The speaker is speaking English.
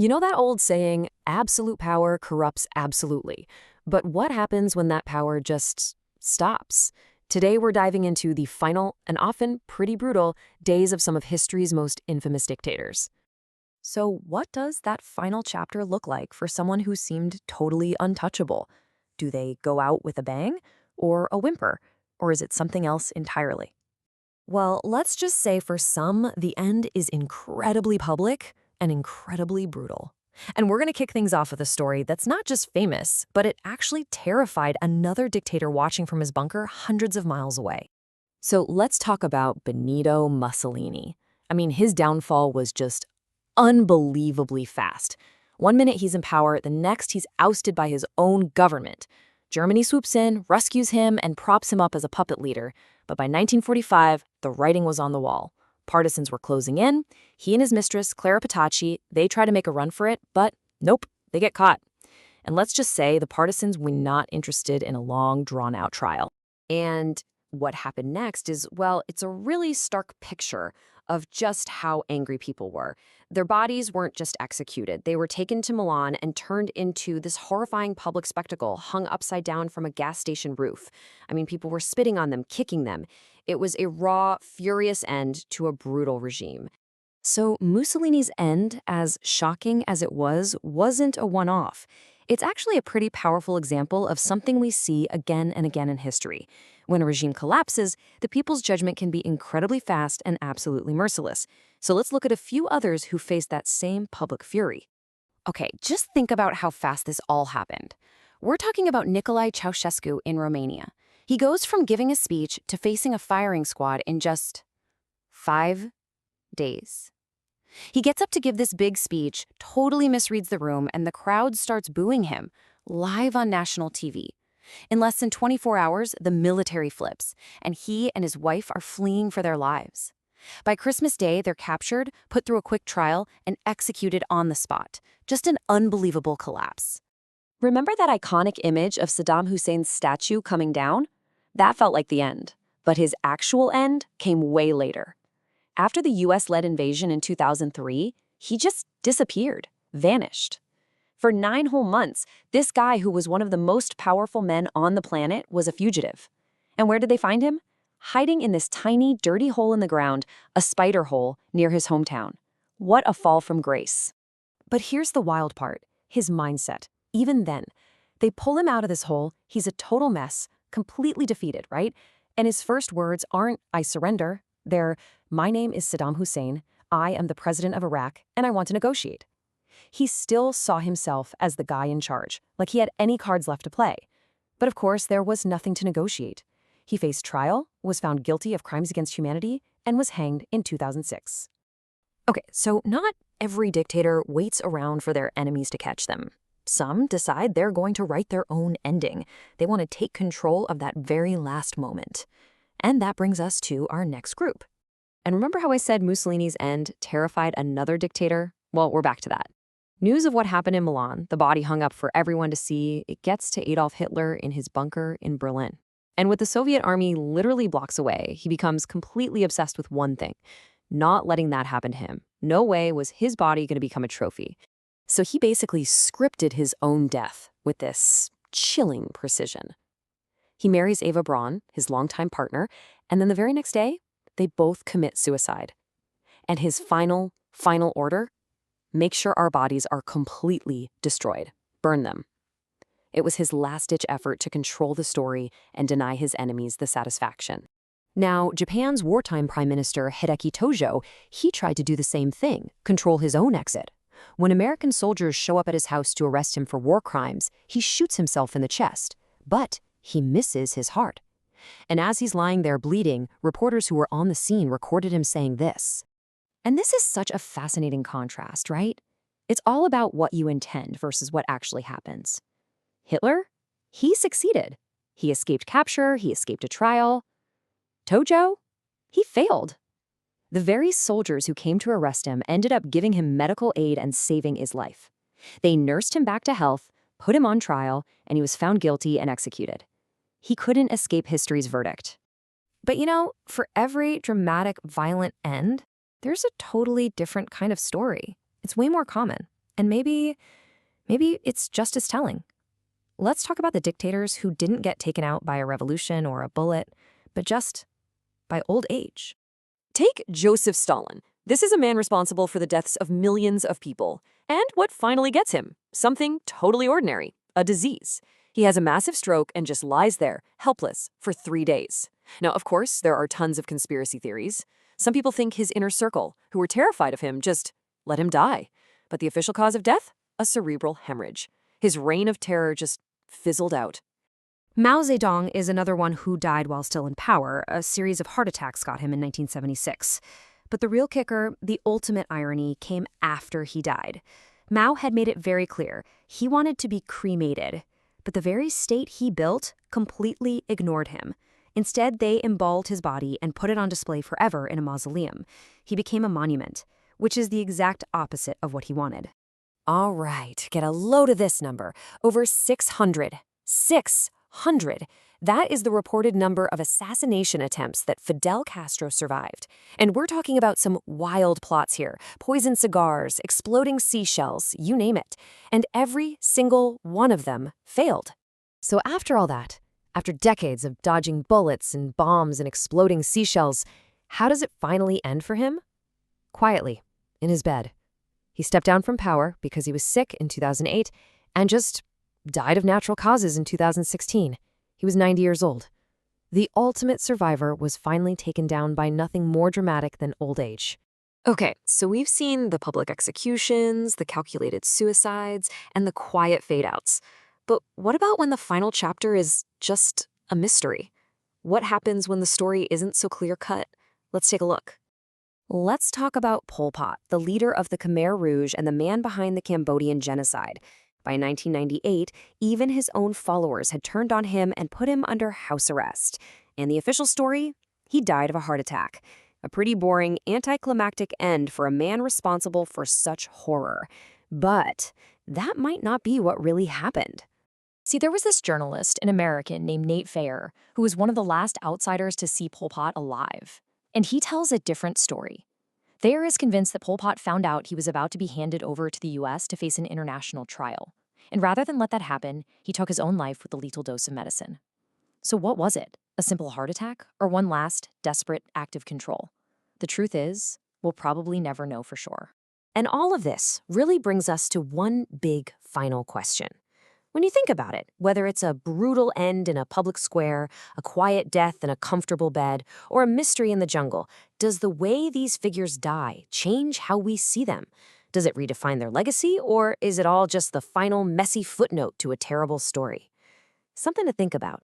You know that old saying, absolute power corrupts absolutely. But what happens when that power just stops? Today we're diving into the final, and often pretty brutal, days of some of history's most infamous dictators. So what does that final chapter look like for someone who seemed totally untouchable? Do they go out with a bang? Or a whimper? Or is it something else entirely? Well, let's just say for some, the end is incredibly public and incredibly brutal. And we're going to kick things off with a story that's not just famous, but it actually terrified another dictator watching from his bunker hundreds of miles away. So let's talk about Benito Mussolini. I mean, his downfall was just unbelievably fast. One minute he's in power, the next he's ousted by his own government. Germany swoops in, rescues him, and props him up as a puppet leader. But by 1945, the writing was on the wall. Partisans were closing in. He and his mistress, Clara Petacci, they try to make a run for it, but nope, they get caught. And let's just say the partisans were not interested in a long, drawn-out trial. And what happened next is, well, it's a really stark picture of just how angry people were. Their bodies weren't just executed. They were taken to Milan and turned into this horrifying public spectacle hung upside down from a gas station roof. I mean, people were spitting on them, kicking them. It was a raw, furious end to a brutal regime. So Mussolini's end, as shocking as it wasn't a one-off. It's actually a pretty powerful example of something we see again and again in history. When a regime collapses, the people's judgment can be incredibly fast and absolutely merciless. So let's look at a few others who faced that same public fury. Okay, just think about how fast this all happened. We're talking about Nicolae Ceausescu in Romania. He goes from giving a speech to facing a firing squad in just 5 days. He gets up to give this big speech, totally misreads the room, and the crowd starts booing him, live on national TV. In less than 24 hours, the military flips, and he and his wife are fleeing for their lives. By Christmas Day, they're captured, put through a quick trial, and executed on the spot. Just an unbelievable collapse. Remember that iconic image of Saddam Hussein's statue coming down? That felt like the end. But his actual end came way later. After the US-led invasion in 2003, he just disappeared, vanished. For 9 whole months, this guy who was one of the most powerful men on the planet was a fugitive. And where did they find him? Hiding in this tiny, dirty hole in the ground, a spider hole near his hometown. What a fall from grace. But here's the wild part, his mindset. Even then, they pull him out of this hole, he's a total mess, completely defeated, right? And his first words aren't, "I surrender." They're, "My name is Saddam Hussein, I am the president of Iraq, and I want to negotiate." He still saw himself as the guy in charge, like he had any cards left to play. But of course, there was nothing to negotiate. He faced trial, was found guilty of crimes against humanity, and was hanged in 2006. Okay, so not every dictator waits around for their enemies to catch them. Some decide they're going to write their own ending. They want to take control of that very last moment. And that brings us to our next group. And remember how I said Mussolini's end terrified another dictator? Well, we're back to that. News of what happened in Milan, the body hung up for everyone to see, it gets to Adolf Hitler in his bunker in Berlin. And with the Soviet army literally blocks away, he becomes completely obsessed with one thing, not letting that happen to him. No way was his body going to become a trophy. So he basically scripted his own death with this chilling precision. He marries Eva Braun, his longtime partner, and then the very next day, they both commit suicide. And his final order? Make sure our bodies are completely destroyed. Burn them. It was his last-ditch effort to control the story and deny his enemies the satisfaction. Now, Japan's wartime Prime Minister Hideki Tojo, he tried to do the same thing, control his own exit. When American soldiers show up at his house to arrest him for war crimes, he shoots himself in the chest. But he misses his heart. And as he's lying there bleeding, reporters who were on the scene recorded him saying this. And this is such a fascinating contrast, right? It's all about what you intend versus what actually happens. Hitler? He succeeded. He escaped capture, he escaped a trial. Tojo? He failed. The very soldiers who came to arrest him ended up giving him medical aid and saving his life. They nursed him back to health, put him on trial, and he was found guilty and executed. He couldn't escape history's verdict. But you know, for every dramatic, violent end, there's a totally different kind of story. It's way more common. And maybe it's just as telling. Let's talk about the dictators who didn't get taken out by a revolution or a bullet, but just by old age. Take Joseph Stalin. This is a man responsible for the deaths of millions of people. And what finally gets him? Something totally ordinary, a disease. He has a massive stroke and just lies there, helpless, for 3 days. Now, of course, there are tons of conspiracy theories. Some people think his inner circle, who were terrified of him, just let him die. But the official cause of death? A cerebral hemorrhage. His reign of terror just fizzled out. Mao Zedong is another one who died while still in power. A series of heart attacks got him in 1976. But the real kicker, the ultimate irony, came after he died. Mao had made it very clear he wanted to be cremated, but the very state he built completely ignored him. Instead, they emballed his body and put it on display forever in a mausoleum. He became a monument, which is the exact opposite of what he wanted. All right, get a load of this number. Over 600. 600. That is the reported number of assassination attempts that Fidel Castro survived. And we're talking about some wild plots here. Poisoned cigars, exploding seashells, you name it. And every single one of them failed. So after all that, after decades of dodging bullets and bombs and exploding seashells, how does it finally end for him? Quietly, in his bed. He stepped down from power because he was sick in 2008 and just died of natural causes in 2016. He was 90 years old. The ultimate survivor was finally taken down by nothing more dramatic than old age. Okay, so we've seen the public executions, the calculated suicides, and the quiet fade-outs. But what about when the final chapter is just a mystery? What happens when the story isn't so clear-cut? Let's take a look. Let's talk about Pol Pot, the leader of the Khmer Rouge and the man behind the Cambodian genocide. By 1998, even his own followers had turned on him and put him under house arrest. And the official story? He died of a heart attack. A pretty boring, anticlimactic end for a man responsible for such horror. But that might not be what really happened. See, there was this journalist, an American named Nate Fayer, who was one of the last outsiders to see Pol Pot alive. And he tells a different story. Thayer is convinced that Pol Pot found out he was about to be handed over to the US to face an international trial. And rather than let that happen, he took his own life with a lethal dose of medicine. So what was it? A simple heart attack? Or one last, desperate act of control? The truth is, we'll probably never know for sure. And all of this really brings us to one big final question. When you think about it, whether it's a brutal end in a public square, a quiet death in a comfortable bed, or a mystery in the jungle, does the way these figures die change how we see them? Does it redefine their legacy, or is it all just the final messy footnote to a terrible story? Something to think about.